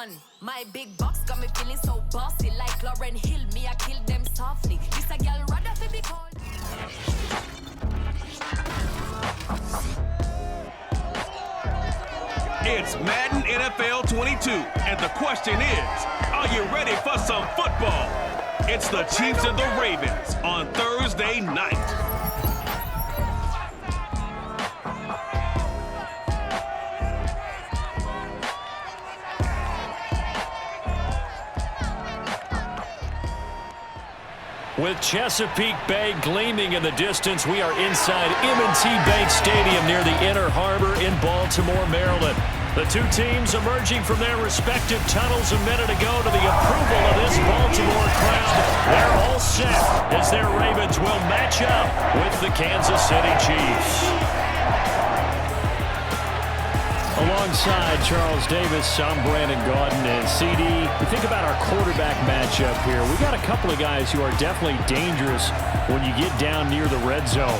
one. My big box got me feeling so bossy, like Lauren Hill. Me, I kill them softly. This a girl rather fi be called. It's Madden NFL 22, and the question is, are you ready for some football? It's the Chiefs and the Ravens on Thursday night. With Chesapeake Bay gleaming in the distance, we are inside M&T Bank Stadium near the Inner Harbor in Baltimore, Maryland. The two teams emerging from their respective tunnels a minute ago to the approval of this Baltimore crowd. They're all set as their Ravens will match up with the Kansas City Chiefs. Alongside Charles Davis, I'm Brandon Gaudin, and CD. We think about our quarterback matchup here. We got a couple of guys who are definitely dangerous when you get down near the red zone.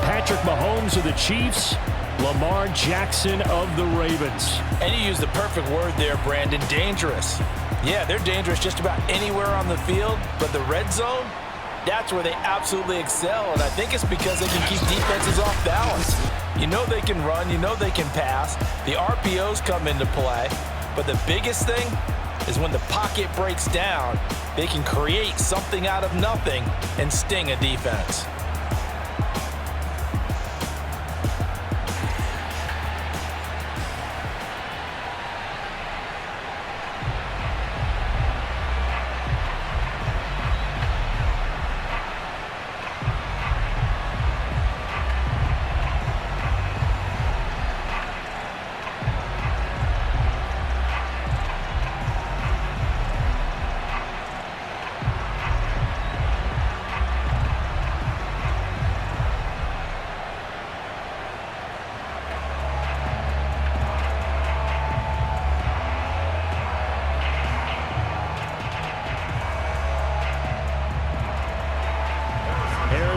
Patrick Mahomes of the Chiefs, Lamar Jackson of the Ravens. And you used the perfect word there, Brandon, dangerous. Yeah, they're dangerous just about anywhere on the field, but the red zone, that's where they absolutely excel, and I think it's because they can keep defenses off balance. You know they can run, you know they can pass. The RPOs come into play, but the biggest thing is when the pocket breaks down, they can create something out of nothing and sting a defense.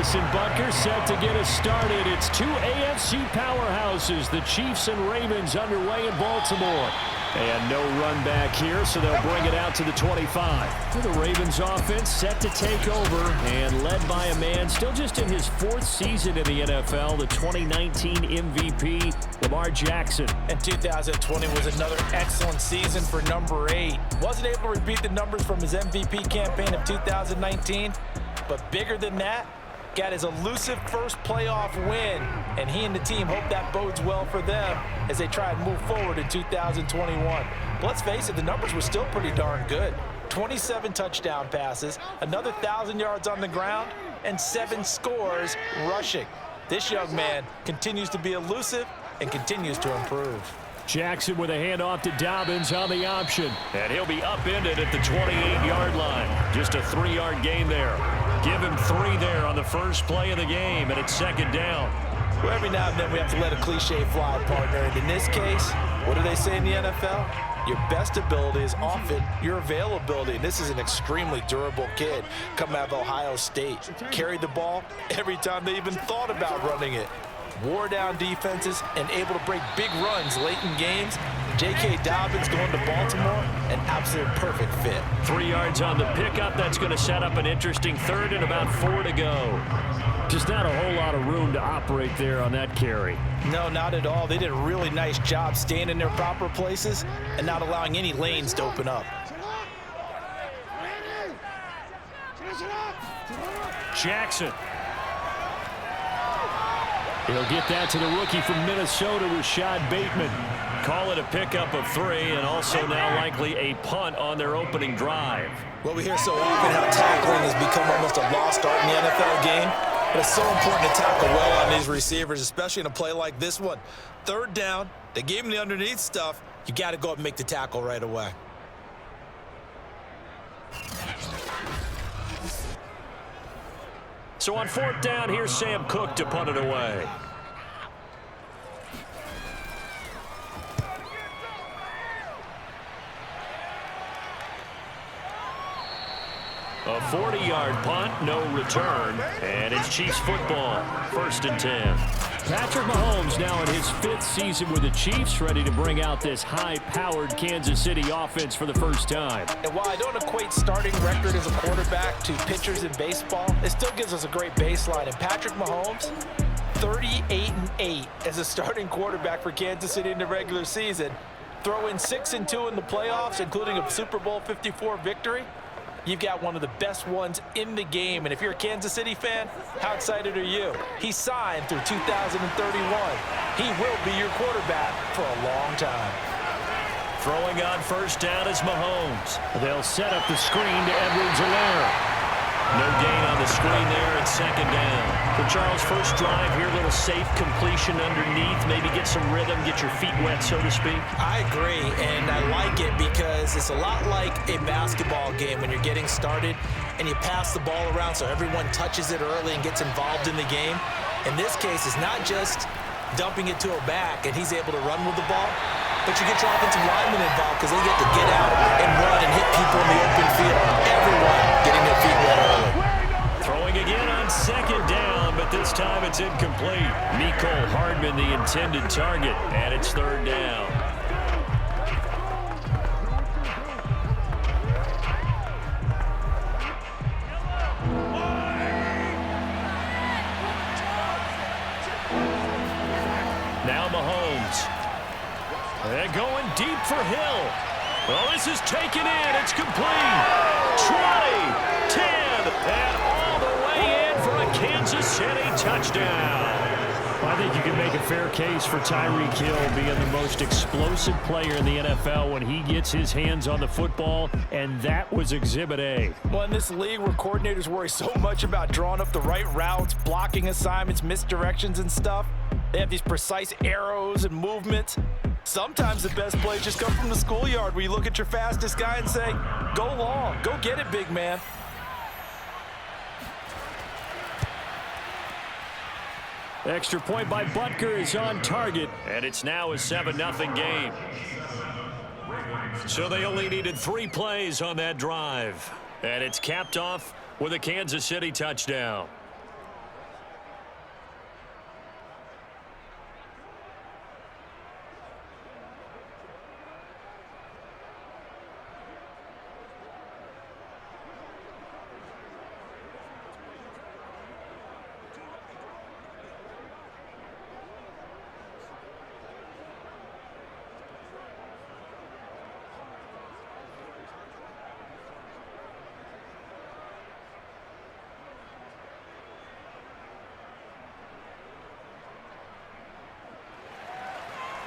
And Butker set to get us started. It's two AFC powerhouses, the Chiefs and Ravens, underway in Baltimore. And no run back here, so they'll bring it out to the 25. To the Ravens offense set to take over and led by a man still just in his fourth season in the NFL, the 2019 MVP, Lamar Jackson. And 2020 was another excellent season for number 8. Wasn't able to repeat the numbers from his MVP campaign of 2019, but bigger than that, got his elusive first playoff win, and he and the team hope that bodes well for them as they try and move forward in 2021. But let's face it, the numbers were still pretty darn good. 27 touchdown passes, another 1,000 yards on the ground, and 7 scores rushing. This young man continues to be elusive and continues to improve. Jackson with a handoff to Dobbins on the option, and he'll be upended at the 28-yard line. Just a 3-yard gain there. Give him 3 there on the first play of the game, and it's second down. Well, every now and then we have to let a cliche fly, partner. And in this case, what do they say in the NFL? Your best ability is often your availability. And this is an extremely durable kid coming out of Ohio State. Carried the ball every time they even thought about running it. Wore down defenses and able to break big runs late in games. J.K. Dobbins going to Baltimore, an absolute perfect fit. 3 yards on the pickup. That's going to set up an interesting third and about 4 to go. Just not a whole lot of room to operate there on that carry. No, not at all. They did a really nice job staying in their proper places and not allowing any lanes to open up. Jackson. He'll get that to the rookie from Minnesota, Rashad Bateman. Call it a pickup of 3, and also now likely a punt on their opening drive. Well, we hear so often how tackling has become almost a lost art in the NFL game, but it's so important to tackle well on these receivers, especially in a play like this one. 3rd down, they gave him the underneath stuff. You got to go up and make the tackle right away. So on 4th down, here's Sam Cook to punt it away. A 40-yard punt, no return, and it's Chiefs football, 1st and 10. Patrick Mahomes now in his 5th season with the Chiefs, ready to bring out this high-powered Kansas City offense for the first time. And while I don't equate starting record as a quarterback to pitchers in baseball, it still gives us a great baseline. And Patrick Mahomes, 38-8 as a starting quarterback for Kansas City in the regular season. Throw in 6-2 in the playoffs, including a Super Bowl 54 victory. You've got one of the best ones in the game. And if you're a Kansas City fan, how excited are you? He signed through 2031. He will be your quarterback for a long time. Throwing on first down is Mahomes. They'll set up the screen to Edwards-Helaire. No gain on the screen there. It's second down. For Charles, first drive here, little safe completion underneath. Maybe get some rhythm, get your feet wet, so to speak. I agree, and I like it because it's a lot like a basketball game when you're getting started and you pass the ball around so everyone touches it early and gets involved in the game. In this case, it's not just dumping it to a back and he's able to run with the ball, but you get your offensive linemen involved because they get to get out and run and hit people in the open field. Everyone getting their feet wet early. Throwing again on second down, but this time it's incomplete. Mecole Hardman, the intended target, and it's third down. Now Mahomes. They're going deep for Hill. Well, this is taken in. It's complete. 20, 10, and all the way in for a Kansas City touchdown. I think you can make a fair case for Tyreek Hill being the most explosive player in the NFL when he gets his hands on the football, and that was Exhibit A. Well, in this league where coordinators worry so much about drawing up the right routes, blocking assignments, misdirections and stuff, they have these precise arrows and movements. Sometimes the best plays just come from the schoolyard where you look at your fastest guy and say, go long, go get it, big man. Extra point by Butker is on target, and it's now a 7-0 game. So they only needed 3 plays on that drive, and it's capped off with a Kansas City touchdown.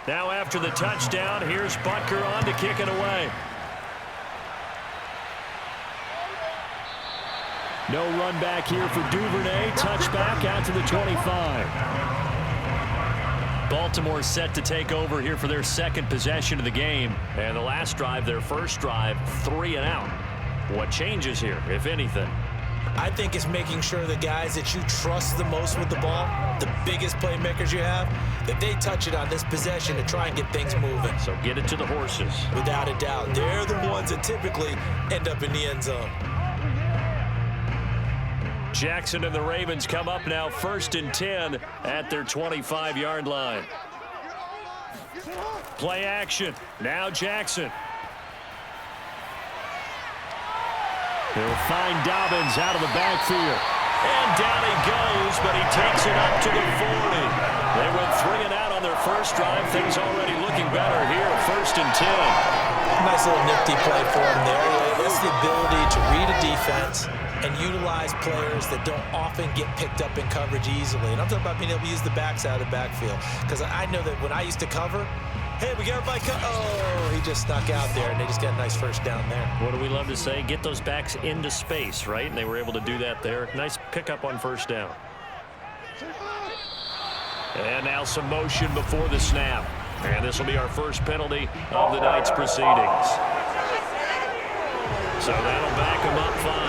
Now after the touchdown, here's Butker on to kick it away. No run back here for Duvernay. Touchback out to the 25. Baltimore set to take over here for their second possession of the game. And the last drive, their first drive, 3 and out. What changes here, if anything? I think it's making sure the guys that you trust the most with the ball, the biggest playmakers you have, that they touch it on this possession to try and get things moving. So get it to the horses. Without a doubt. They're the ones that typically end up in the end zone. Jackson and the Ravens come up now 1st and 10 at their 25-yard line. Play action. Now Jackson. They'll find Dobbins out of the backfield. And down he goes, but he takes it up to the 40. They went 3 and out on their first drive. Things already looking better here. 1st and 10. Nice little nifty play for him there. That's the ability to read a defense and utilize players that don't often get picked up in coverage easily. And I'm talking about being able to use the backs out of the backfield. Because I know that when I used to cover, hey, we got everybody oh, he just snuck out there, and they just got a nice first down there. What do we love to say? Get those backs into space, right? And they were able to do that there. Nice pickup on first down. And now some motion before the snap. And this will be our first penalty of the night's proceedings. So that'll back them up 5.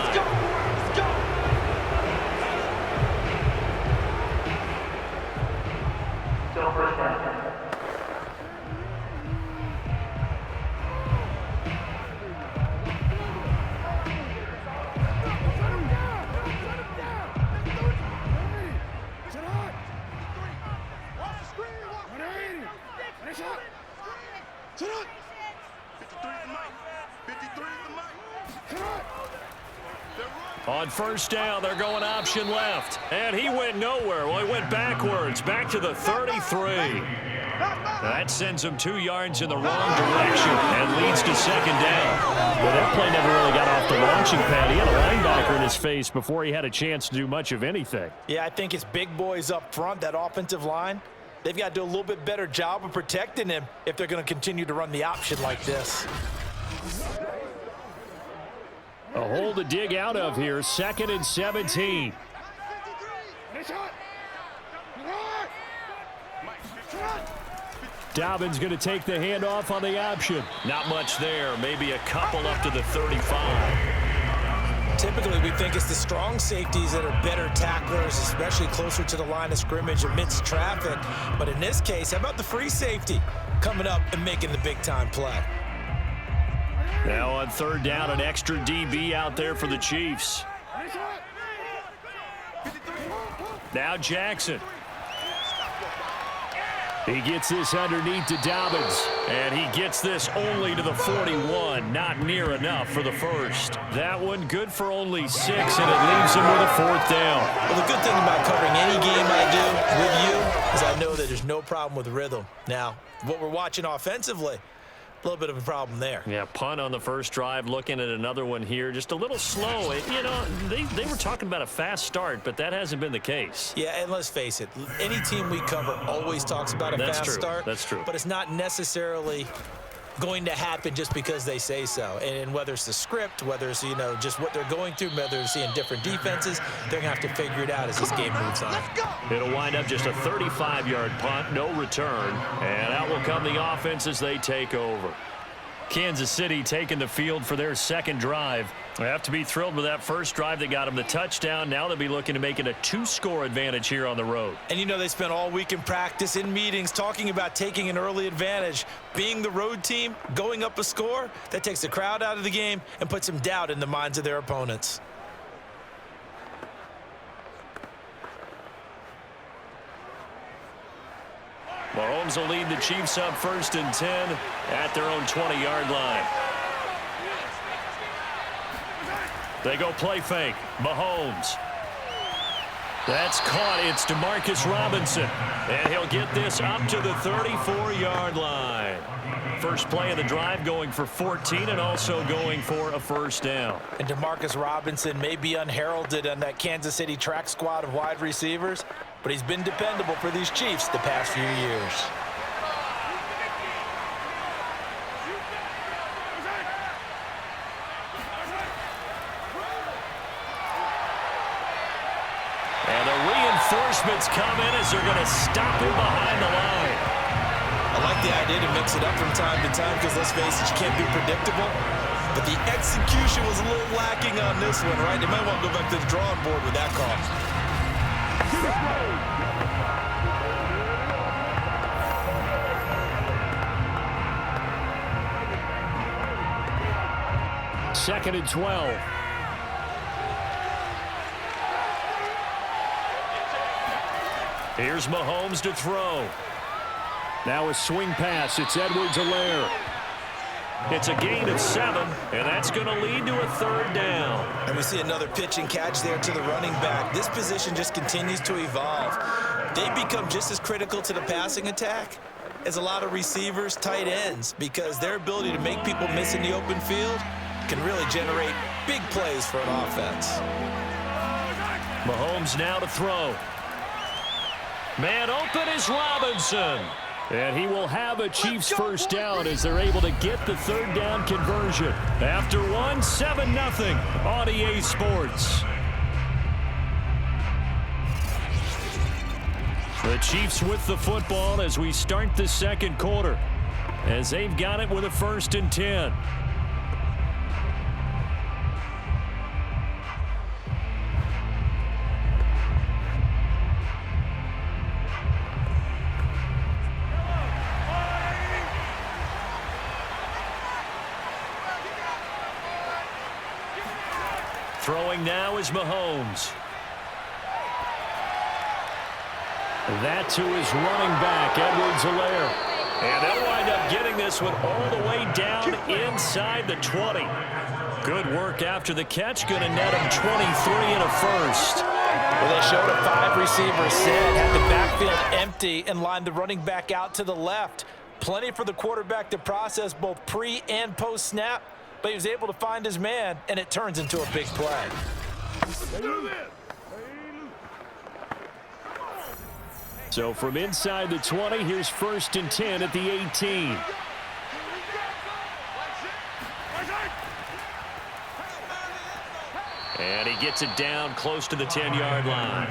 On first down, they're going option left. And he went nowhere. Well, he went backwards, back to the 33. That sends him 2 yards in the wrong direction and leads to second down. Well, that play never really got off the launching pad. He had a linebacker in his face before he had a chance to do much of anything. Yeah, I think it's big boys up front, that offensive line. They've got to do a little bit better job of protecting him if they're going to continue to run the option like this. A hole to dig out of here, 2nd and 17. Dobbins going to take the handoff on the option. Not much there, maybe a couple up to the 35. Typically, we think it's the strong safeties that are better tacklers, especially closer to the line of scrimmage amidst traffic. But in this case, how about the free safety coming up and making the big-time play? Now on third down, an extra DB out there for the Chiefs. Now Jackson. He gets this underneath to Dobbins, and he gets this only to the 41. Not near enough for the first. That one good for only 6, and it leaves him with a 4th down. Well, the good thing about covering any game I do with you is I know that there's no problem with rhythm. Now, what we're watching offensively, a little bit of a problem there. Yeah, punt on the first drive, looking at another one here. Just a little slow. You know, they were talking about a fast start, but that hasn't been the case. Yeah, and let's face it, any team we cover always talks about a fast start. That's true. But it's not necessarily going to happen just because they say so. And whether it's the script, whether it's, you know, just what they're going through, whether they're seeing different defenses, they're going to have to figure it out as this game moves on. It'll wind up just a 35-yard punt, no return. And out will come the offense as they take over. Kansas City taking the field for their second drive. They have to be thrilled with that first drive that got them the touchdown. Now they'll be looking to make it a 2-score advantage here on the road. And you know they spent all week in practice, in meetings, talking about taking an early advantage. Being the road team, going up a score, that takes the crowd out of the game and puts some doubt in the minds of their opponents. Mahomes will lead the Chiefs up 1st and 10 at their own 20-yard line. They go play fake. Mahomes. That's caught. It's DeMarcus Robinson. And he'll get this up to the 34-yard line. First play of the drive going for 14 and also going for a first down. And DeMarcus Robinson may be unheralded on that Kansas City track squad of wide receivers, but he's been dependable for these Chiefs the past few years. And the reinforcements come in as they're going to stop him behind the line. I like the idea to mix it up from time to time because, let's face it, you can't be predictable. But the execution was a little lacking on this one, right? They might want to go back to the drawing board with that call. Second and 12. Here's Mahomes to throw. Now a swing pass. It's Edwards-Helaire. It's a gain of 7, and that's going to lead to a 3rd down. And we see another pitch and catch there to the running back. This position just continues to evolve. They become just as critical to the passing attack as a lot of receivers, tight ends, because their ability to make people miss in the open field can really generate big plays for an offense. Mahomes now to throw. Man open is Robinson. And he will have a Chiefs first down as they're able to get the 3rd down conversion. After 7-0 on EA Sports. The Chiefs with the football as we start the second quarter, as they've got it with a 1st and 10. Throwing now is Mahomes. That to his running back, Edwards-Helaire. And they'll wind up getting this one all the way down inside the 20. Good work after the catch. Going to net him 23 and a first. Well, they showed a 5-receiver set, had the backfield empty, and lined the running back out to the left. Plenty for the quarterback to process both pre- and post-snap, but he was able to find his man, and it turns into a big play. So from inside the 20, here's 1st and 10 at the 18. And he gets it down close to the 10-yard line.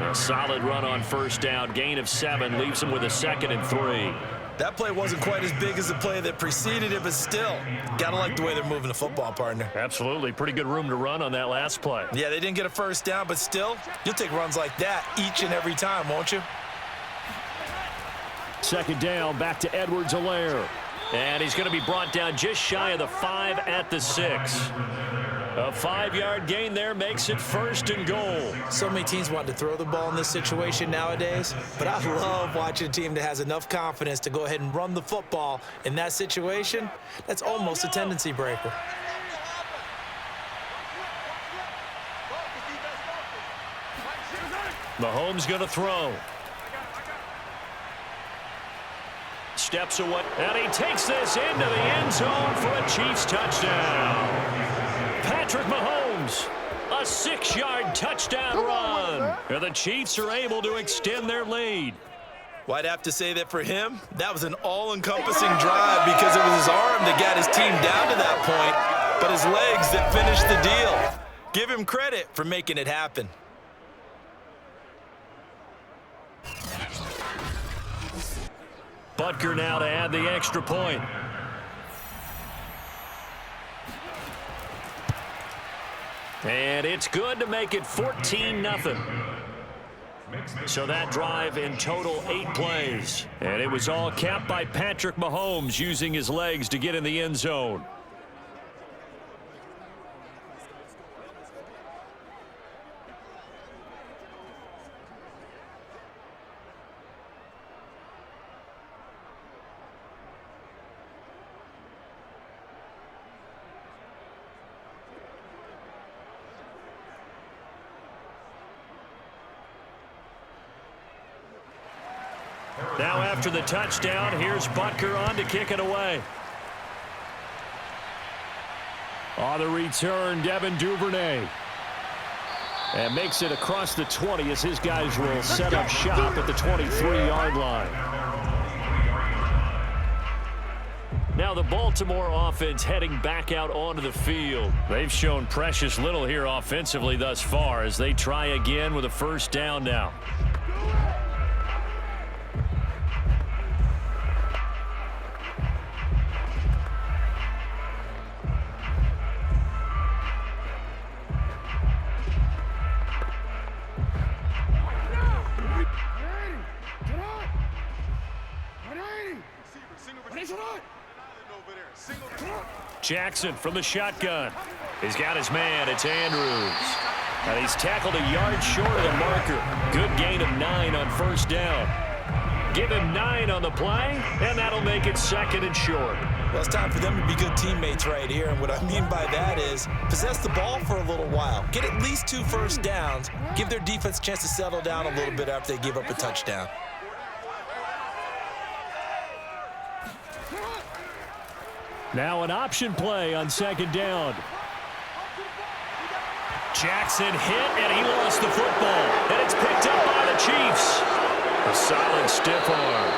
A solid run on 1st down. Gain of 7 leaves him with a 2nd and 3. That play wasn't quite as big as the play that preceded it, but still, gotta like the way they're moving the football, partner. Absolutely. Pretty good room to run on that last play. Yeah, they didn't get a 1st down, but still, you'll take runs like that each and every time, won't you? 2nd down, back to Edwards-Helaire. And he's going to be brought down just shy of the 5 at the 6. A 5-yard gain there makes it 1st and goal. So many teams want to throw the ball in this situation nowadays, but I love watching a team that has enough confidence to go ahead and run the football in that situation. That's almost a tendency breaker. Mahomes going to throw. Steps away, and he takes this into the end zone for a Chiefs touchdown. Patrick Mahomes, a 6-yard touchdown run. And the Chiefs are able to extend their lead. Well, I'd have to say that for him, that was an all-encompassing drive because it was his arm that got his team down to that point, but his legs that finished the deal. Give him credit for making it happen. Butker now to add the extra point. And it's good to make it 14-0. So that drive in total 8 plays. And it was all capped by Patrick Mahomes using his legs to get in the end zone. Now after the touchdown, here's Butker on to kick it away. On the return, Devin Duvernay. And makes it across the 20 as his guys will set up shop at the 23-yard line. Now the Baltimore offense heading back out onto the field. They've shown precious little here offensively thus far as they try again with a 1st down now. Jackson from the shotgun. He's got his man. It's Andrews. And he's tackled a yard short of the marker. Good gain of 9 on 1st down. Give him 9 on the play, and that'll make it 2nd and short. Well, it's time for them to be good teammates right here. And what I mean by that is possess the ball for a little while. Get at least 2 1st downs. Give their defense a chance to settle down a little bit after they give up a touchdown. Now an option play on 2nd down. Jackson hit, and he lost the football. And it's picked up by the Chiefs. A solid stiff arm.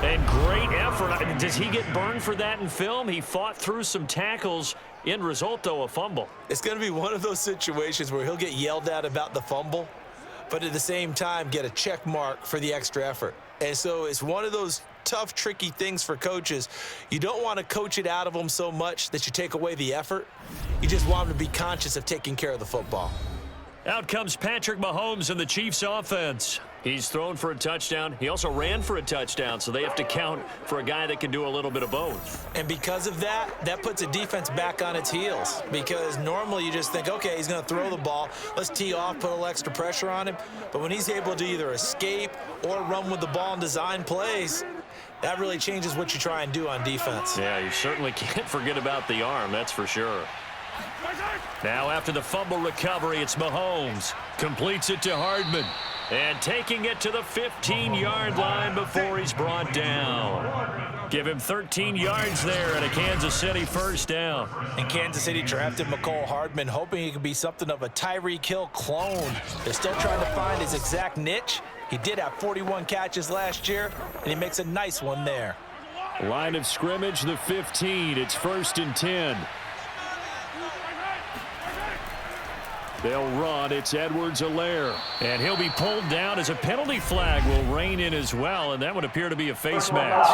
And great effort. Does he get burned for that in film? He fought through some tackles. End result, though, a fumble. It's going to be one of those situations where he'll get yelled at about the fumble, but at the same time get a check mark for the extra effort. And so it's one of those tough, tricky things for coaches. You don't want to coach it out of them so much that you take away the effort. You just want them to be conscious of taking care of the football. Out comes Patrick Mahomes and the Chiefs offense. He's thrown for a touchdown. He also ran for a touchdown, so they have to count for a guy that can do a little bit of both. And because of that, that puts a defense back on its heels, because normally you just think, okay, he's going to throw the ball. Let's tee off, put a little extra pressure on him. But when he's able to either escape or run with the ball and design plays, that really changes what you try and do on defense. Yeah, you certainly can't forget about the arm, that's for sure. Now after the fumble recovery, it's Mahomes. Completes it to Hardman. And taking it to the 15-yard line before he's brought down. Give him 13 yards there and a Kansas City first down. And Kansas City drafted McCole Hardman, hoping he could be something of a Tyreek Hill clone. They're still trying to find his exact niche. He did have 41 catches last year, and he makes a nice one there. Line of scrimmage, the 15. It's 1st and 10. They'll run. It's Edwards-Helaire. And he'll be pulled down as a penalty flag will rein in as well, and that would appear to be a face mask.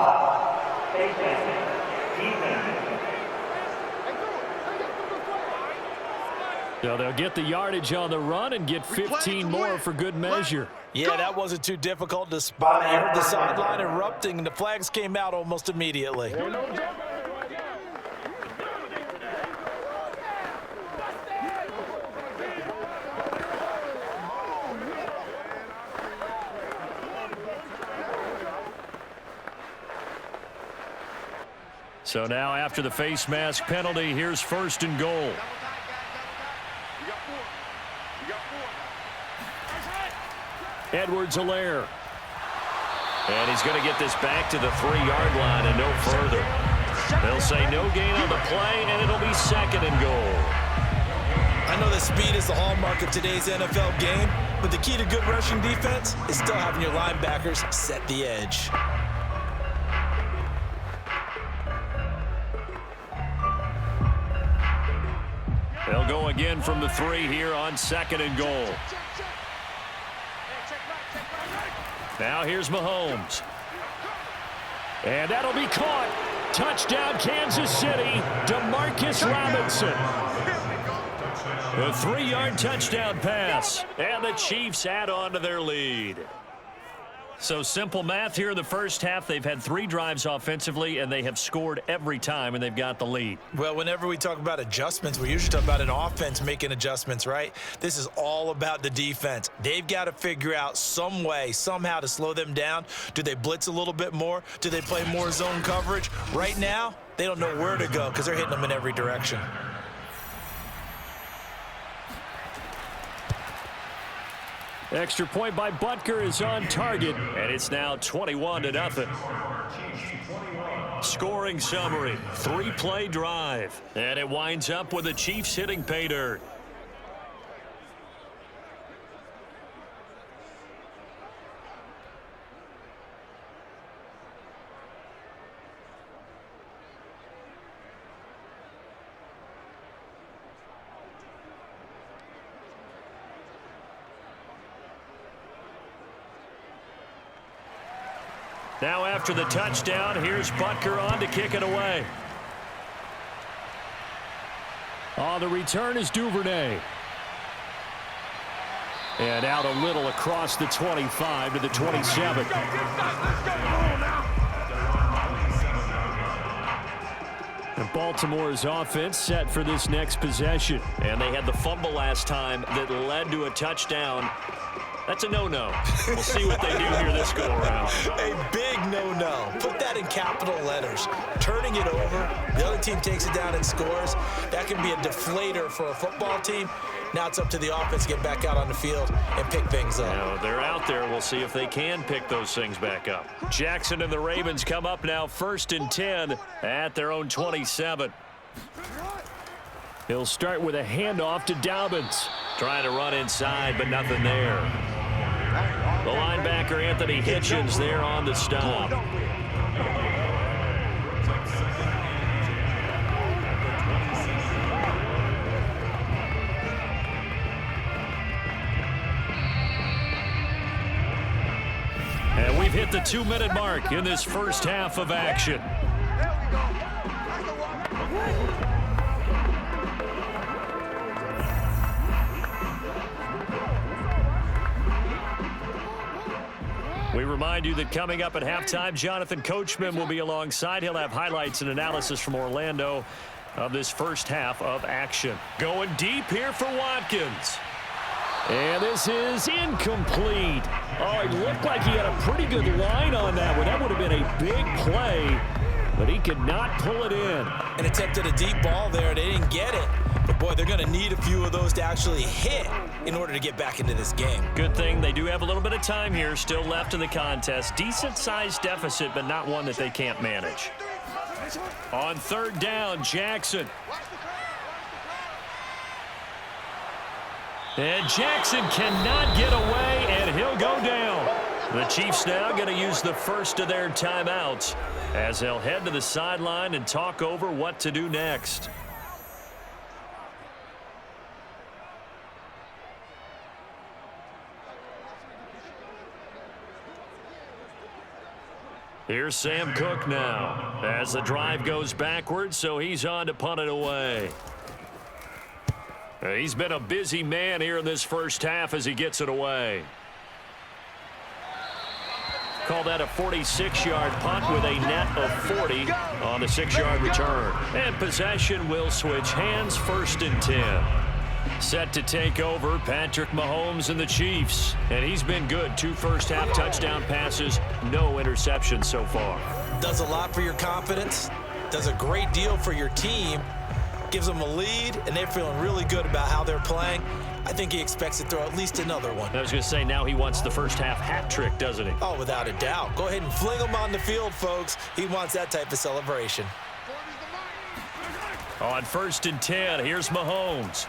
So they'll get the yardage on the run and get 15 more for good measure. Yeah, that wasn't too difficult to spot. You heard the sideline erupting, and the flags came out almost immediately. So now after the face mask penalty, here's 1st and goal. Edwards-Helaire. And he's going to get this back to the 3-yard line and no further. They'll say no gain on the play, and it'll be 2nd and goal. I know that speed is the hallmark of today's NFL game, but the key to good rushing defense is still having your linebackers set the edge. They'll go again from the 3 here on 2nd and goal. Now here's Mahomes. And that'll be caught. Touchdown, Kansas City. DeMarcus Robinson. A 3-yard touchdown pass. And the Chiefs add on to their lead. So simple math here in the first half. They've had 3 drives offensively, and they have scored every time, and they've got the lead. Well, whenever we talk about adjustments, we usually talk about an offense making adjustments, right? This is all about the defense. They've got to figure out some way, somehow to slow them down. Do they blitz a little bit more? Do they play more zone coverage? Right now, they don't know where to go because they're hitting them in every direction. Extra point by Butker is on target, and it's now 21-0. Scoring summary, 3-play drive, and it winds up with the Chiefs hitting pay dirt. Now after the touchdown, here's Butker on to kick it away. On the return is Duvernay. And out a little across the 25 to the 27. And Baltimore's offense set for this next possession. And they had the fumble last time that led to a touchdown. That's a no-no. We'll see what they do here this go-around. A big no-no. Put that in capital letters. Turning it over, the other team takes it down and scores. That can be a deflator for a football team. Now it's up to the offense to get back out on the field and pick things up. Now they're out there. We'll see if they can pick those things back up. Jackson and the Ravens come up now 1st and 10 at their own 27. He'll start with a handoff to Dobbins. Trying to run inside, but nothing there. The linebacker, Anthony Hitchens, there on the stop. And we've hit the 2-minute mark in this first half of action. We remind you that coming up at halftime, Jonathan Coachman will be alongside. He'll have highlights and analysis from Orlando of this first half of action. Going deep here for Watkins. And this is incomplete. Oh, it looked like he had a pretty good line on that one. That would have been a big play, but he could not pull it in. And attempted a deep ball there. They didn't get it. But, boy, they're going to need a few of those to actually hit in order to get back into this game. Good thing they do have a little bit of time here still left in the contest. Decent-sized deficit, but not one that they can't manage. On third down, Jackson. And Jackson cannot get away, and he'll go down. The Chiefs now going to use the first of their timeouts as they'll head to the sideline and talk over what to do next. Here's Sam Cook now as the drive goes backwards, so he's on to punt it away. He's been a busy man here in this first half as he gets it away. Call that a 46-yard punt with a net of 40 on the 6-yard return. And possession will switch hands, 1st and 10. Set to take over, Patrick Mahomes and the Chiefs. And he's been good. 2 first-half touchdown passes, no interceptions so far. Does a lot for your confidence. Does a great deal for your team. Gives them a lead, and they're feeling really good about how they're playing. I think he expects to throw at least another one. I was going to say, now he wants the first-half hat trick, doesn't he? Oh, without a doubt. Go ahead and fling him on the field, folks. He wants that type of celebration. On 1st and 10, here's Mahomes.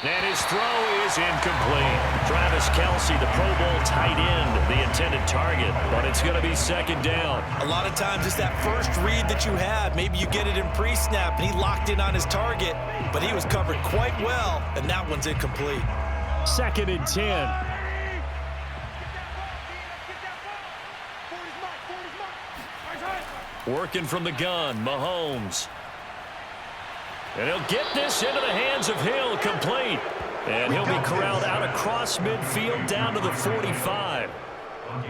And his throw is incomplete. Travis Kelce, the Pro Bowl tight end, the intended target, but it's going to be 2nd down. A lot of times it's that first read that you have. Maybe you get it in pre-snap, and he locked in on his target, but he was covered quite well, and that one's incomplete. 2nd and 10. Working from the gun, Mahomes. And he'll get this into the hands of Hill, complete. And he'll be corralled out across midfield down to the 45.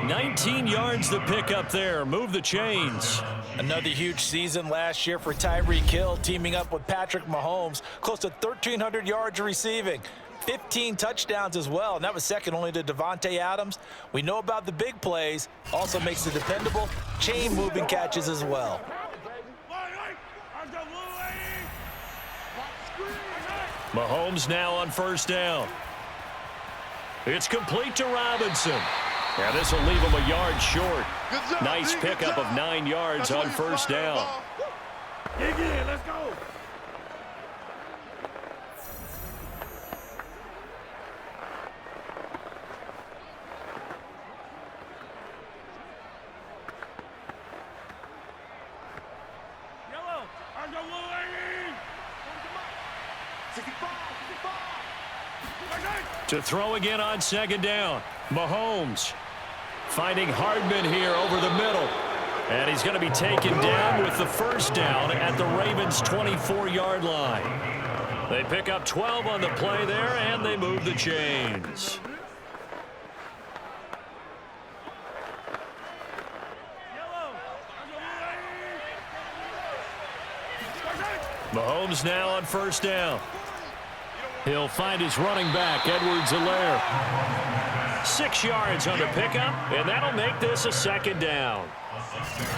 19 yards to pick up there. Move the chains. Another huge season last year for Tyreek Hill, teaming up with Patrick Mahomes. Close to 1,300 yards receiving. 15 touchdowns as well, and that was second only to Devontae Adams. We know about the big plays. Also makes the dependable chain-moving catches as well. Mahomes now on 1st down. It's complete to Robinson. Yeah, this will leave him a yard short. Nice pickup of 9 yards on 1st down. Dig in, let's go. To throw again on 2nd down. Mahomes finding Hardman here over the middle. And he's going to be taken down with the 1st down at the Ravens' 24-yard line. They pick up 12 on the play there, and they move the chains. Mahomes now on 1st down. He'll find his running back, Edwards-Helaire. 6 yards on the pickup, and that'll make this a 2nd down.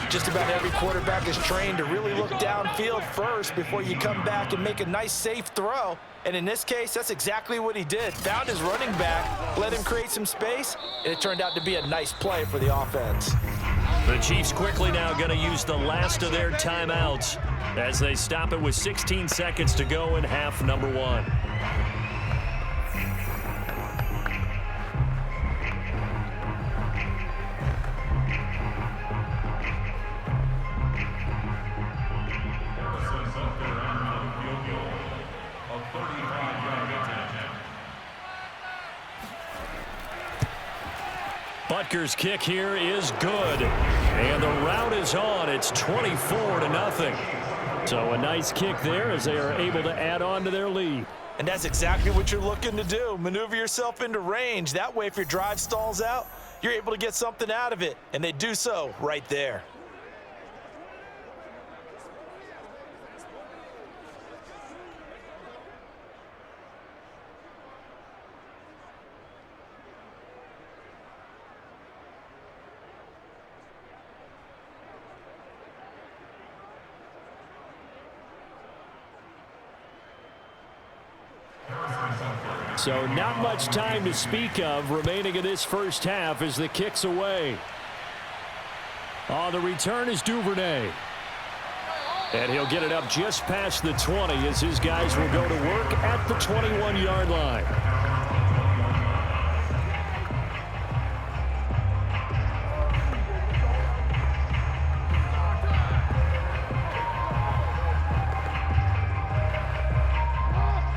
Just about every quarterback is trained to really look downfield first before you come back and make a nice, safe throw. And in this case, that's exactly what he did. Found his running back, let him create some space, and it turned out to be a nice play for the offense. The Chiefs quickly now going to use the last of their timeouts as they stop it with 16 seconds to go in half number 1. Butker's kick here is good, and the route is on. It's 24-0. So a nice kick there as they are able to add on to their lead. And that's exactly what you're looking to do. Maneuver yourself into range. That way, if your drive stalls out, you're able to get something out of it, and they do so right there. So not much time to speak of remaining in this first half as the kick's away. On the return is Duvernay. And he'll get it up just past the 20 as his guys will go to work at the 21-yard line.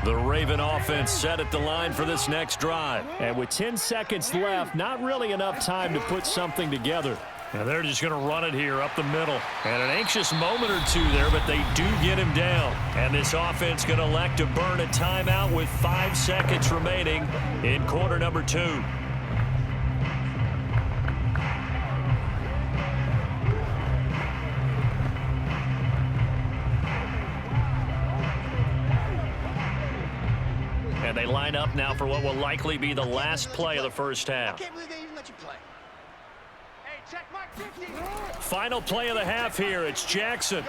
The Raven offense set at the line for this next drive. And with 10 seconds left, not really enough time to put something together. Now they're just going to run it here up the middle. And an anxious moment or two there, but they do get him down. And this offense going to elect to burn a timeout with 5 seconds remaining in quarter number 2. And they line up now for what will likely be the last play of the first half. I can't believe they even let you play. Hey, check my 50. Final play of the half here. It's Jackson.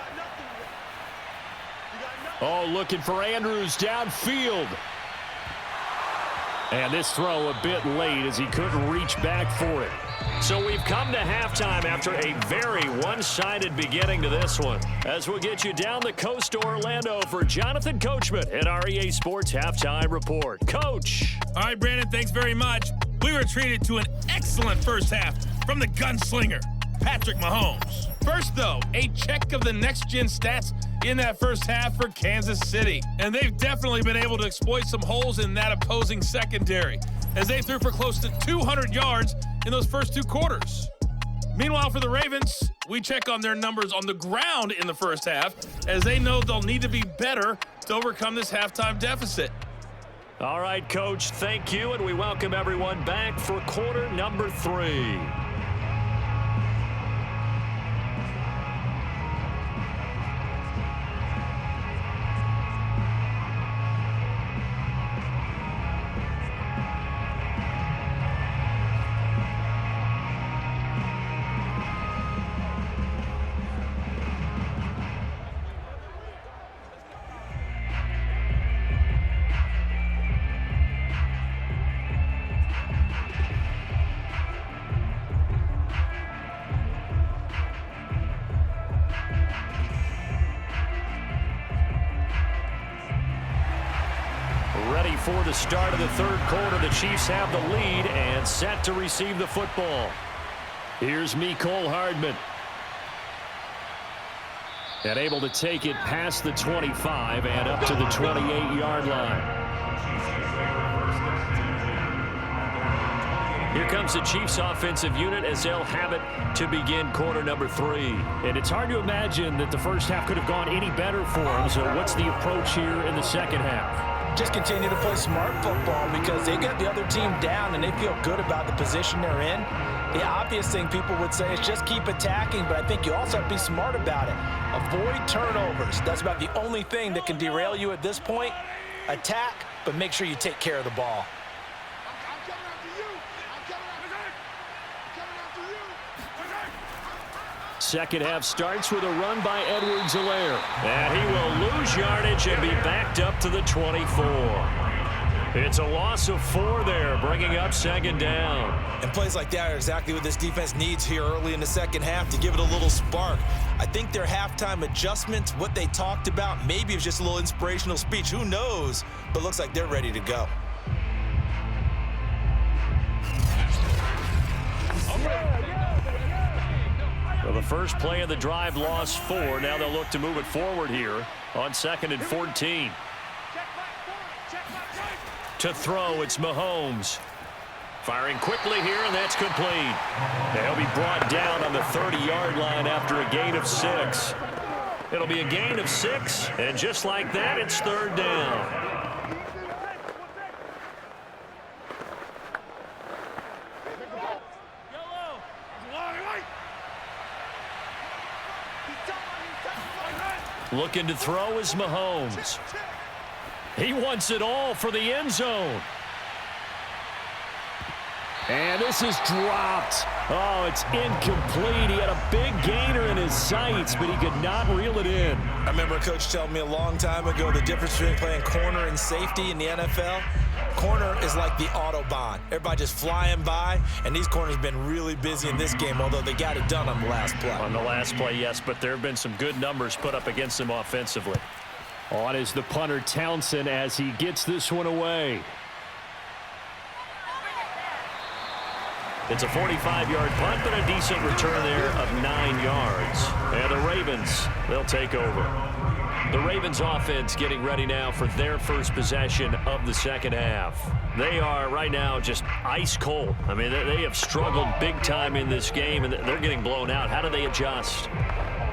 Oh, looking for Andrews downfield. And this throw a bit late as he couldn't reach back for it. So we've come to halftime after a very one-sided beginning to this one. As we'll get you down the coast to Orlando for Jonathan Coachman at our EA Sports Halftime Report. Coach. All right, Brandon, thanks very much. We were treated to an excellent first half from the gunslinger, Patrick Mahomes. First, though, a check of the next-gen stats in that first half for Kansas City. And they've definitely been able to exploit some holes in that opposing secondary, as they threw for close to 200 yards in those first 2 quarters. Meanwhile, for the Ravens, we check on their numbers on the ground in the first half, as they know they'll need to be better to overcome this halftime deficit. All right, Coach, thank you, and we welcome everyone back for quarter number 3. For the start of the third quarter, the Chiefs have the lead and set to receive the football. Here's Mecole Hardman. And able to take it past the 25 and up to the 28-yard line. Here comes the Chiefs offensive unit as they'll have it to begin quarter number 3. And it's hard to imagine that the first half could have gone any better for them. So what's the approach here in the second half? Just continue to play smart football because they got the other team down and they feel good about the position they're in. The obvious thing people would say is just keep attacking, but I think you also have to be smart about it. Avoid turnovers. That's about the only thing that can derail you at this point. Attack, but make sure you take care of the ball. Second half starts with a run by Edwards-Helaire. And he will lose yardage and be backed up to the 24. It's a loss of 4 there, bringing up second down. And plays like that are exactly what this defense needs here early in the second half to give it a little spark. I think their halftime adjustments, what they talked about, maybe it was just a little inspirational speech. Who knows? But looks like they're ready to go. Well, the first play of the drive lost 4. Now they'll look to move it forward here on 2nd and 14. To throw, it's Mahomes. Firing quickly here, and that's complete. They'll be brought down on the 30-yard line after a gain of 6. It'll be a gain of 6, and just like that, it's third down. Looking to throw is Mahomes. He wants it all for the end zone. And this is dropped. Oh, it's incomplete. He had a big gainer in his sights, but he could not reel it in. I remember a coach telling me a long time ago the difference between playing corner and safety in the NFL. Corner is like the Autobahn. Everybody just flying by, and these corners have been really busy in this game, although they got it done on the last play. On the last play, yes, but there have been some good numbers put up against them offensively. On is the punter Townsend as he gets this one away. It's a 45-yard punt, but a decent return there of 9 yards. And the Ravens, they'll take over. The Ravens offense getting ready now for their first possession of the second half. They are right now just ice cold. I mean, they have struggled big time in this game, and they're getting blown out. How do they adjust?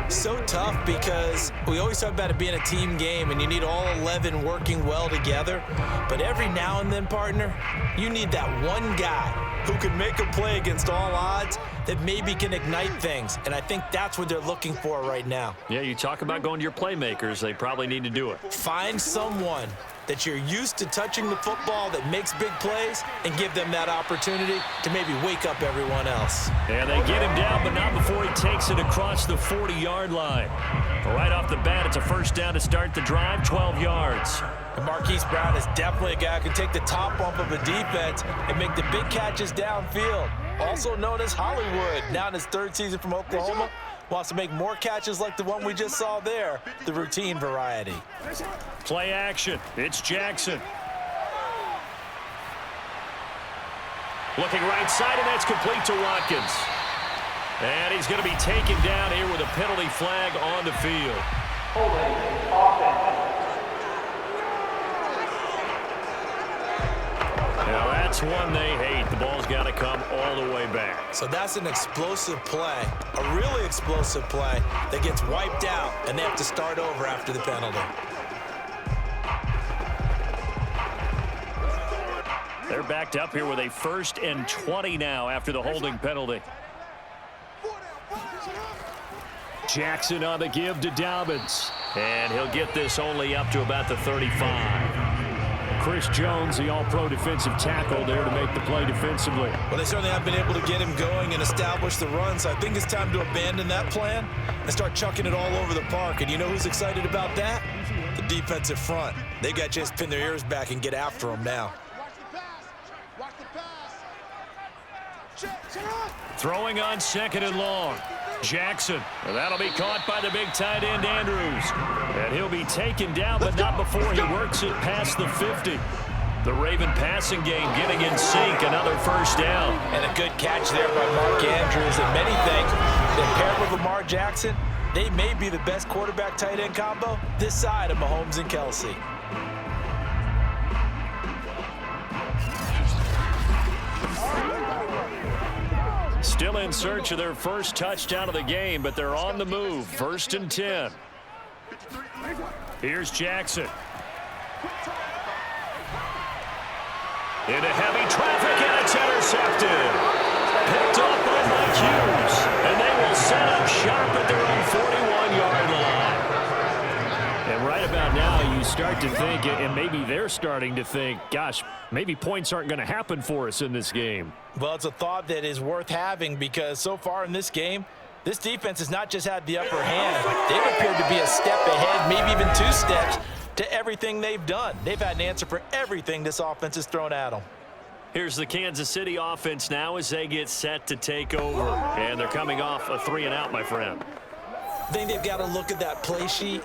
So tough because we always talk about it being a team game and you need all 11 working well together. But every now and then, partner, you need that one guy who can make a play against all odds that maybe can ignite things. And I think that's what they're looking for right now. Yeah, you talk about going to your playmakers. They probably need to do it. Find someone that you're used to touching the football that makes big plays and give them that opportunity to maybe wake up everyone else. And they get him down, but not before he takes it across the 40-yard line. Right off the bat, it's a first down to start the drive, 12 yards. And Marquise Brown is definitely a guy who can take the top off of a defense and make the big catches downfield. Also known as Hollywood, now in his third season from Oklahoma, wants to make more catches like the one we just saw there, the routine variety. Play action. It's Jackson. Looking right side, and that's complete to Watkins. And he's going to be taken down here with a penalty flag on the field. Now that's one they hate. The ball's got to come all the way back. So that's an explosive play, a really explosive play that gets wiped out, and they have to start over after the penalty. They're backed up here with a 1st and 20 now after the holding penalty. Jackson on the give to Dobbins. And he'll get this only up to about the 35. Chris Jones, the all-pro defensive tackle, there to make the play defensively. Well, they certainly have been able to get him going and establish the run, so I think it's time to abandon that plan and start chucking it all over the park. And you know who's excited about that? The defensive front. They got to just pin their ears back and get after him now. Throwing on 2nd and long. Jackson. And that'll be caught by the big tight end, Andrews. And he'll be taken down, but not before he works it past the 50. The Raven passing game getting in sync. Another first down. And a good catch there by Mark Andrews. And many think that paired with Lamar Jackson, they may be the best quarterback tight end combo this side of Mahomes and Kelsey. Still in search of their first touchdown of the game, but they're on the move. 1st and 10. Here's Jackson. Into heavy traffic, and it's intercepted. Picked off by Mike Hughes, and they will set up shop at their own 41-yard line. And right about now, you start to think, and maybe they're starting to think, gosh, maybe points aren't going to happen for us in this game. Well, it's a thought that is worth having because so far in this game, this defense has not just had the upper hand. They've appeared to be a step ahead, maybe even 2 steps, to everything they've done. They've had an answer for everything this offense has thrown at them. Here's the Kansas City offense now as they get set to take over. And they're coming off a 3-and-out, my friend. I think they've got to look at that play sheet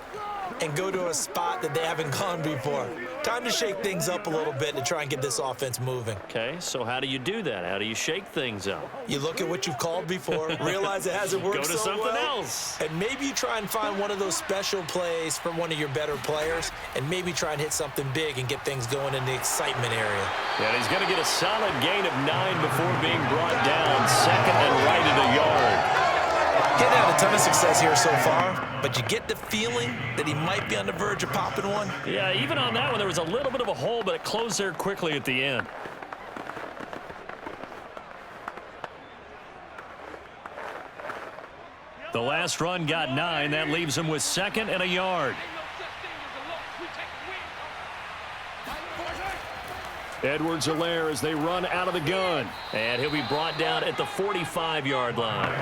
and go to a spot that they haven't gone before. Time to shake things up a little bit to try and get this offense moving. Okay, so how do you do that? How do you shake things up? You look at what you've called before, realize it hasn't worked Go to so something well, else. and maybe you try and find one of those special plays from one of your better players, and maybe try and hit something big and get things going in the excitement area. Yeah, he's going to get a solid gain of 9 before being brought down. 2nd and right at a yard. Getting had a ton of success here so far, but you get the feeling that he might be on the verge of popping one. Yeah, even on that one, there was a little bit of a hole, but it closed there quickly at the end. The last run got 9. That leaves him with 2nd and a yard. Edwards-Helaire as they run out of the gun. And he'll be brought down at the 45-yard line.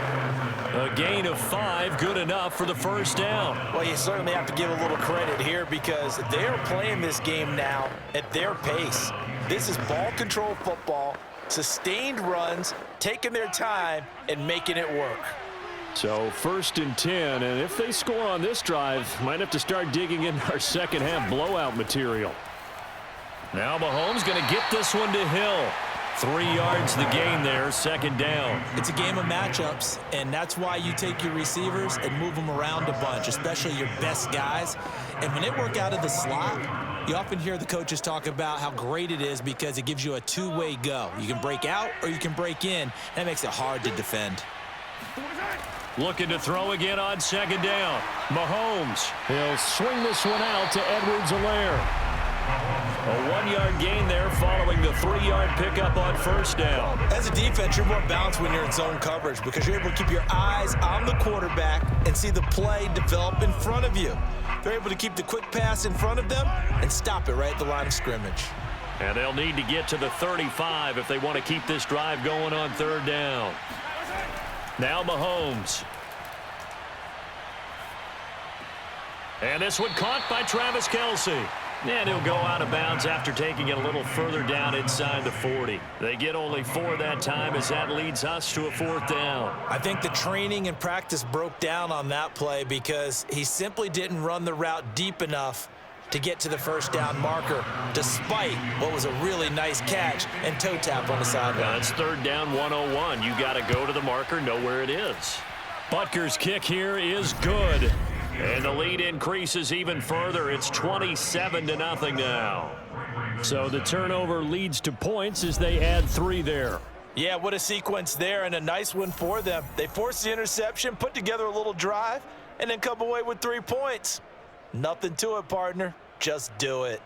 A gain of 5, good enough for the first down. Well, you certainly have to give a little credit here because they're playing this game now at their pace. This is ball control football, sustained runs, taking their time and making it work. So 1st and 10, and if they score on this drive, might have to start digging in our second half blowout material. Now Mahomes going to get this one to Hill. 3 yards the gain there, 2nd down. It's a game of matchups, and that's why you take your receivers and move them around a bunch, especially your best guys. And when they work out of the slot, you often hear the coaches talk about how great it is because it gives you a two-way go. You can break out or you can break in. That makes it hard to defend. Looking to throw again on 2nd down. Mahomes. He'll swing this one out to Edwards-Helaire. A 1-yard gain there following the 3-yard pickup on 1st down. As a defense, you're more balanced when you're in zone coverage because you're able to keep your eyes on the quarterback and see the play develop in front of you. They're able to keep the quick pass in front of them and stop it right at the line of scrimmage. And they'll need to get to the 35 if they want to keep this drive going on 3rd down. Now Mahomes. And this one caught by Travis Kelce. And he'll go out of bounds after taking it a little further down inside the 40. They get only 4 that time as that leads us to a 4th down. I think the training and practice broke down on that play because he simply didn't run the route deep enough to get to the 1st down marker, despite what was a really nice catch and toe tap on the sideline. It's 3rd down 101. You got to go to the marker, know where it is. Butker's kick here is good. And the lead increases even further. It's 27-0 now. So the turnover leads to points as they add 3 there. Yeah, what a sequence there and a nice one for them. They forced the interception, put together a little drive, and then come away with 3 points. Nothing to it, partner. Just do it.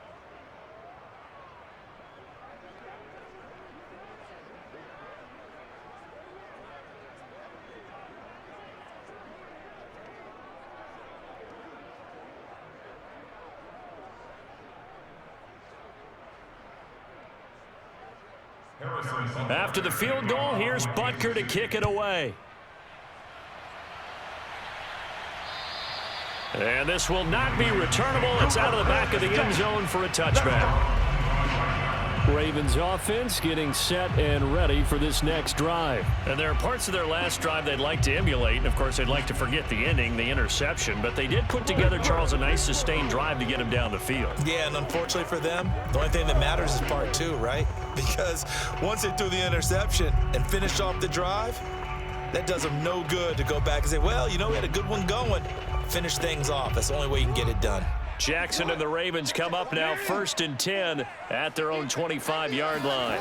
After the field goal, here's Butker to kick it away. And this will not be returnable. It's out of the back of the end zone for a touchback. Ravens offense getting set and ready for this next drive. And there are parts of their last drive they'd like to emulate. And, of course, they'd like to forget the ending, the interception. But they did put together, Charles, a nice sustained drive to get him down the field. Yeah, and unfortunately for them, the only thing that matters is part 2, right? Because once they threw the interception and finished off the drive, that does them no good to go back and say, well, you know, we had a good one going. Finish things off. That's the only way you can get it done. Jackson and the Ravens come up now 1st and 10 at their own 25-yard line.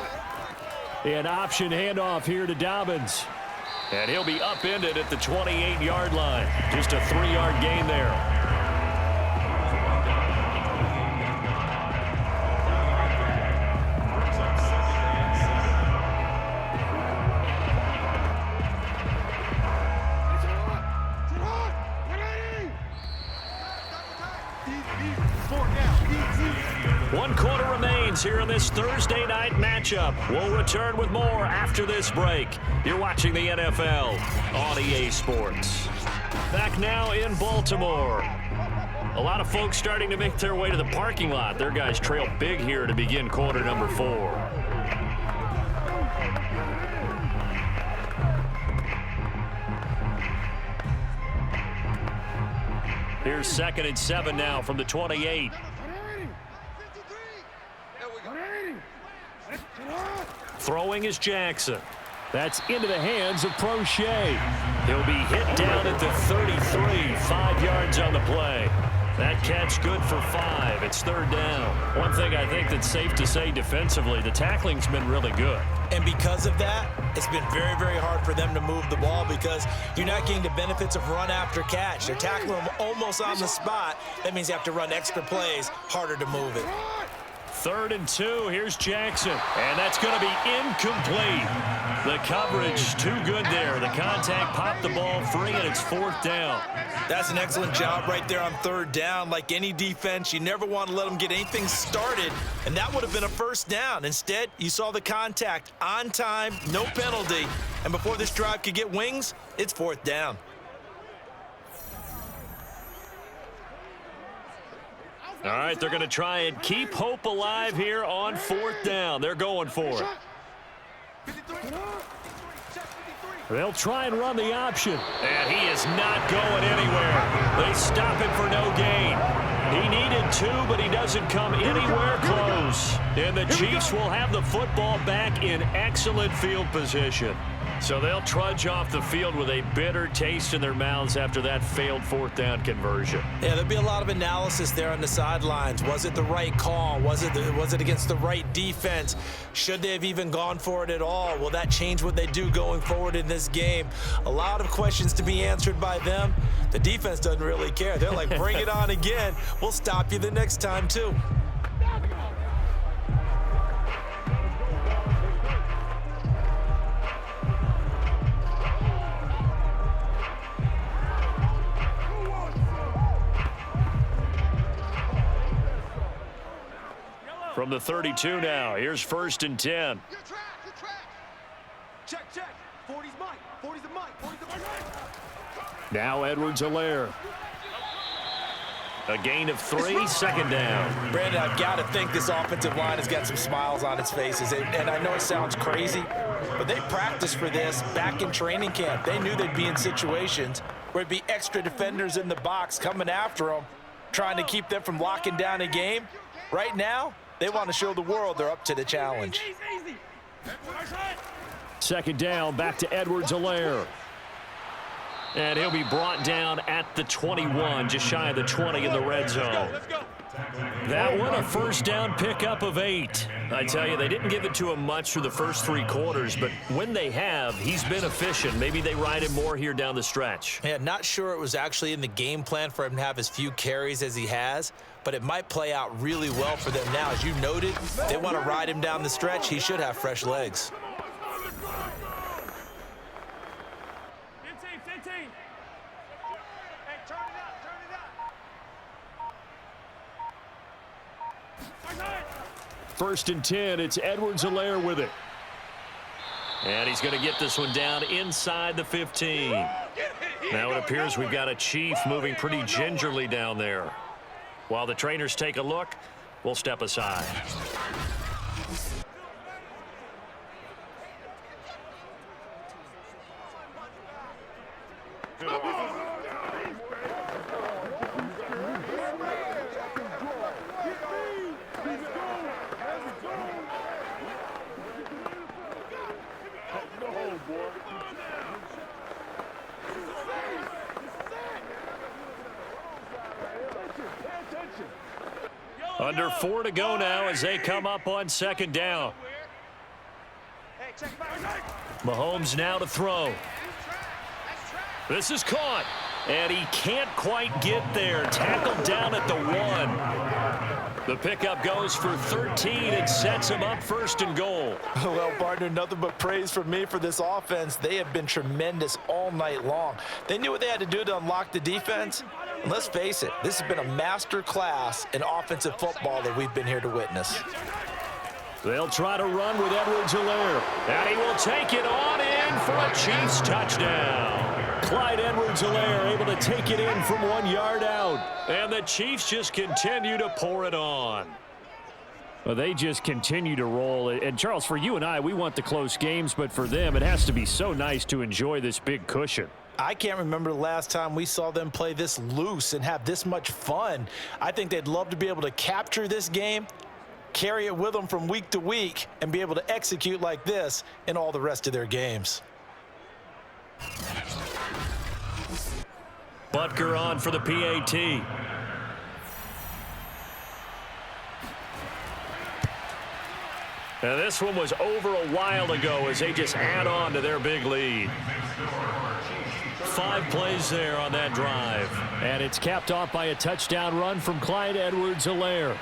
An option handoff here to Dobbins. And he'll be upended at the 28-yard line. Just a 3-yard gain there. Here in this Thursday night matchup. We'll return with more after this break. You're watching the NFL on EA Sports. Back now in Baltimore. A lot of folks starting to make their way to the parking lot. Their guys trail big here to begin quarter number 4. Here's 2nd and 7 now from the 28. Throwing is Jackson. That's into the hands of Prochet. He'll be hit down at the 33, 5 yards on the play. That catch good for 5. It's 3rd down. One thing I think that's safe to say defensively, the tackling's been really good. And because of that, it's been very, very hard for them to move the ball because you're not getting the benefits of run after catch. They're tackling them almost on the spot. That means you have to run extra plays, harder to move it. 3rd and 2. Here's Jackson. And that's going to be incomplete. The coverage too good there. The contact popped the ball free, and it's 4th down. That's an excellent job right there on 3rd down. Like any defense, you never want to let them get anything started, and that would have been a 1st down. Instead, you saw the contact on time, no penalty, and before this drive could get wings, it's 4th down. All right, they're going to try and keep hope alive here on 4th down. They're going for it. They'll try and run the option. And he is not going anywhere. They stop him for no gain. He needed 2, but he doesn't come anywhere close. And the Chiefs will have the football back in excellent field position. So they'll trudge off the field with a bitter taste in their mouths after that failed 4th down conversion. Yeah, there'll be a lot of analysis there on the sidelines. Was it the right call? Was it against the right defense? Should they have even gone for it at all? Will that change what they do going forward in this game? A lot of questions to be answered by them. The defense doesn't really care. They're like, bring it on again. We'll stop you the next time, too. From the 32 now, here's 1st and 10. Your track. Check. 40's mine. 40's the mine. 40's the mine. Now Edwards-Helaire. A gain of 3, 2nd down. Brandon, I've got to think this offensive line has got some smiles on its faces. And I know it sounds crazy, but they practiced for this back in training camp. They knew they'd be in situations where it'd be extra defenders in the box coming after them, trying to keep them from locking down a game. Right now, they want to show the world they're up to the challenge. 2nd down, back to Edwards-Helaire. And he'll be brought down at the 21, just shy of the 20 in the red zone. That one, a 1st down pickup of 8. I tell you, they didn't give it to him much through the first 3 quarters, but when they have, he's been efficient. Maybe they ride him more here down the stretch. Yeah, not sure it was actually in the game plan for him to have as few carries as he has, but it might play out really well for them now. As you noted, they want to ride him down the stretch. He should have fresh legs. Hey, turn it up. 1st and 10, it's Edwards-Helaire with it. And he's going to get this one down inside the 15. Now it appears we've got a Chief moving pretty gingerly down there. While the trainers take a look, we'll step aside. Under 4 to go now as they come up on 2nd down. Mahomes now to throw. This is caught, and he can't quite get there. Tackled down at the 1. The pickup goes for 13 and sets him up 1st and goal. Well, partner, nothing but praise from me for this offense. They have been tremendous all night long. They knew what they had to do to unlock the defense. And let's face it, this has been a master class in offensive football that we've been here to witness. They'll try to run with Edwards-Helaire. And he will take it on in for a Chiefs touchdown. Clyde Edwards-Helaire able to take it in from 1 yard out. And the Chiefs just continue to pour it on. Well, they just continue to roll. And, Charles, for you and I, we want the close games. But for them, it has to be so nice to enjoy this big cushion. I can't remember the last time we saw them play this loose and have this much fun. I think they'd love to be able to capture this game, carry it with them from week to week, and be able to execute like this in all the rest of their games. Butker on for the PAT. And this one was over a while ago as they just add on to their big lead. 5 plays there on that drive. And it's capped off by a touchdown run from Clyde Edwards-Helaire.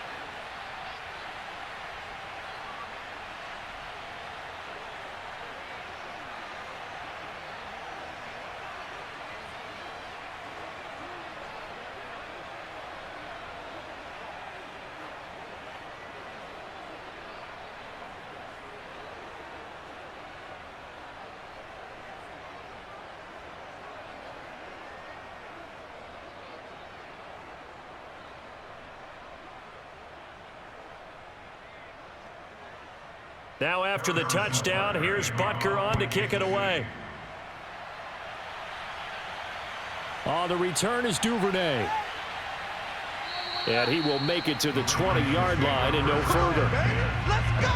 Now after the touchdown, here's Butker on to kick it away. On the return is Duvernay. And he will make it to the 20-yard line and no further. Let's go!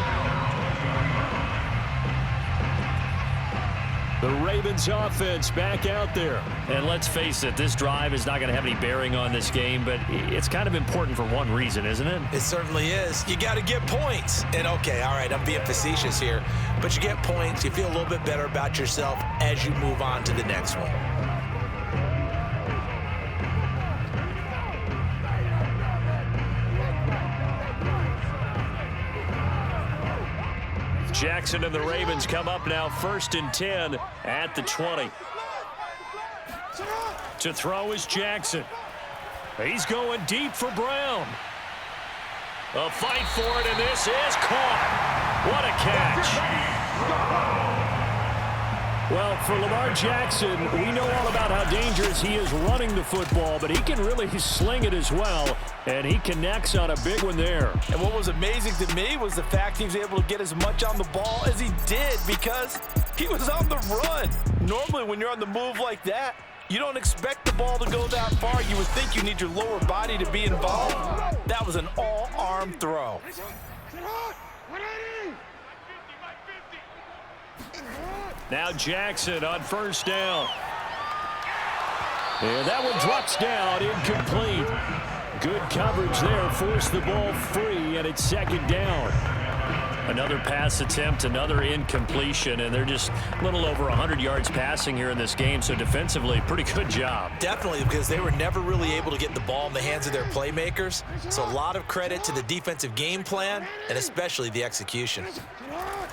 The Ravens offense back out there. And let's face it, this drive is not going to have any bearing on this game, but it's kind of important for one reason, isn't it? It certainly is. You got to get points. And okay, all right, I'm being facetious here, but you get points, you feel a little bit better about yourself as you move on to the next one. Jackson and the Ravens come up now 1st and 10 at the 20. To throw is Jackson. He's going deep for Brown. A fight for it, and this is caught. What a catch. Well, for Lamar Jackson, we know all about how dangerous he is running the football, but he can really sling it as well, and he connects on a big one there. And what was amazing to me was the fact he was able to get as much on the ball as he did because he was on the run. Normally, when you're on the move like that, you don't expect the ball to go that far. You would think you need your lower body to be involved. That was an all-arm throw. Now Jackson on 1st down. And that one drops down, incomplete. Good coverage there, forced the ball free, and it's 2nd down. Another pass attempt, another incompletion, and they're just a little over 100 yards passing here in this game, so defensively, pretty good job. Definitely, because they were never really able to get the ball in the hands of their playmakers. So a lot of credit to the defensive game plan, and especially the execution.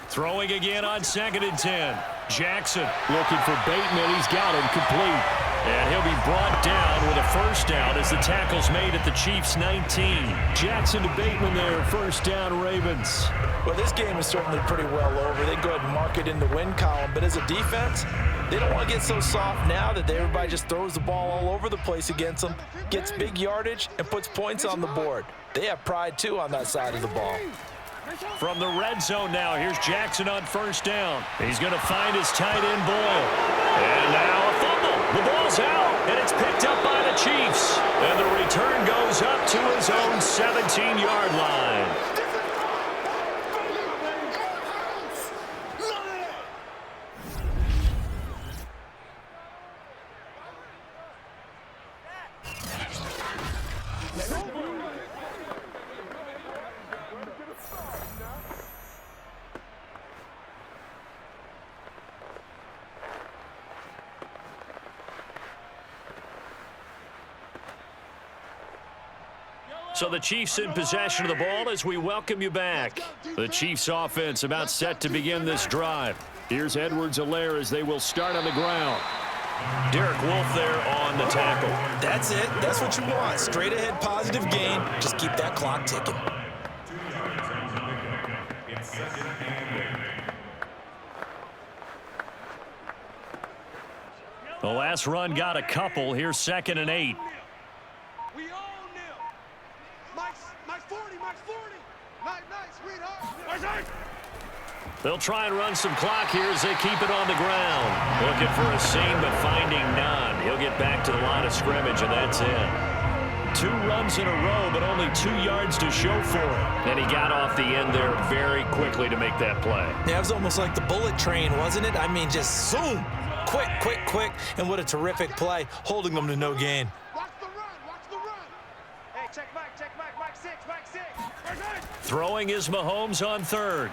Throwing again on 2nd and 10. Jackson looking for Bateman. He's got him complete. And he'll be brought down with a 1st down as the tackle's made at the Chiefs' 19. Jackson to Bateman there, 1st down Ravens. Well, this game is certainly pretty well over. They go ahead and mark it in the win column. But as a defense, they don't want to get so soft now that everybody just throws the ball all over the place against them, gets big yardage, and puts points on the board. They have pride, too, on that side of the ball. From the red zone now, here's Jackson on 1st down. He's going to find his tight end, Boyle. And now a fumble. The ball's out, and it's picked up by the Chiefs. And the return goes up to his own 17-yard line. So the Chiefs in possession of the ball as we welcome you back. The Chiefs offense about set to begin this drive. Here's Edwards-Helaire as they will start on the ground. Derek Wolfe there on the tackle. That's it. That's what you want. Straight ahead positive gain. Just keep that clock ticking. The last run got a couple. Here's 2nd and 8. We all nil. Mike's 40, Mike's 40. Nice, sweetheart. They'll try and run some clock here as they keep it on the ground. Looking for a seam, but finding none. He'll get back to the line of scrimmage, and that's it. 2 runs in a row, but only 2 yards to show for it. And he got off the end there very quickly to make that play. Yeah, it was almost like the bullet train, wasn't it? I mean, just zoom. Quick, quick, quick. And what a terrific play, holding them to no gain. Watch the run. Hey, check Mike 6, Mike 6. Throwing is Mahomes on 3rd.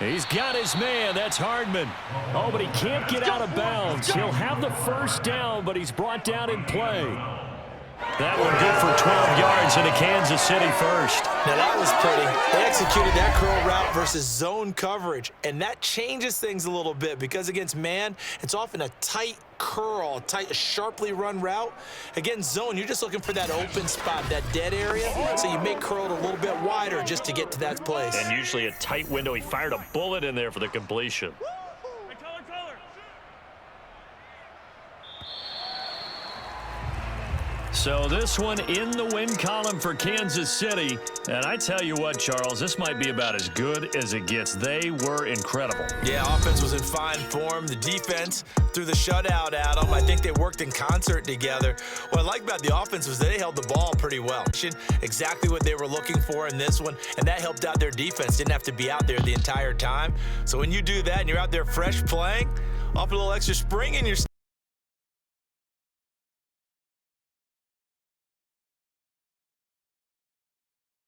He's got his man. That's Hardman. Oh, but he can't get out of bounds. He'll have the 1st down, but he's brought down in play. That one good for 12 yards and a Kansas City 1st. Now that was pretty. They executed that curl route versus zone coverage, and that changes things a little bit because against man, it's often a tight curl, tight, sharply run route. Against zone, you're just looking for that open spot, that dead area, so you make curl a little bit wider just to get to that place. And usually a tight window. He fired a bullet in there for the completion. So this one in the win column for Kansas City. And I tell you what, Charles, this might be about as good as it gets. They were incredible. Yeah, offense was in fine form. The defense threw the shutout at them. I think they worked in concert together. What I like about the offense was they held the ball pretty well. Exactly what they were looking for in this one, and that helped out their defense. Didn't have to be out there the entire time. So when you do that and you're out there fresh playing, off a little extra spring in your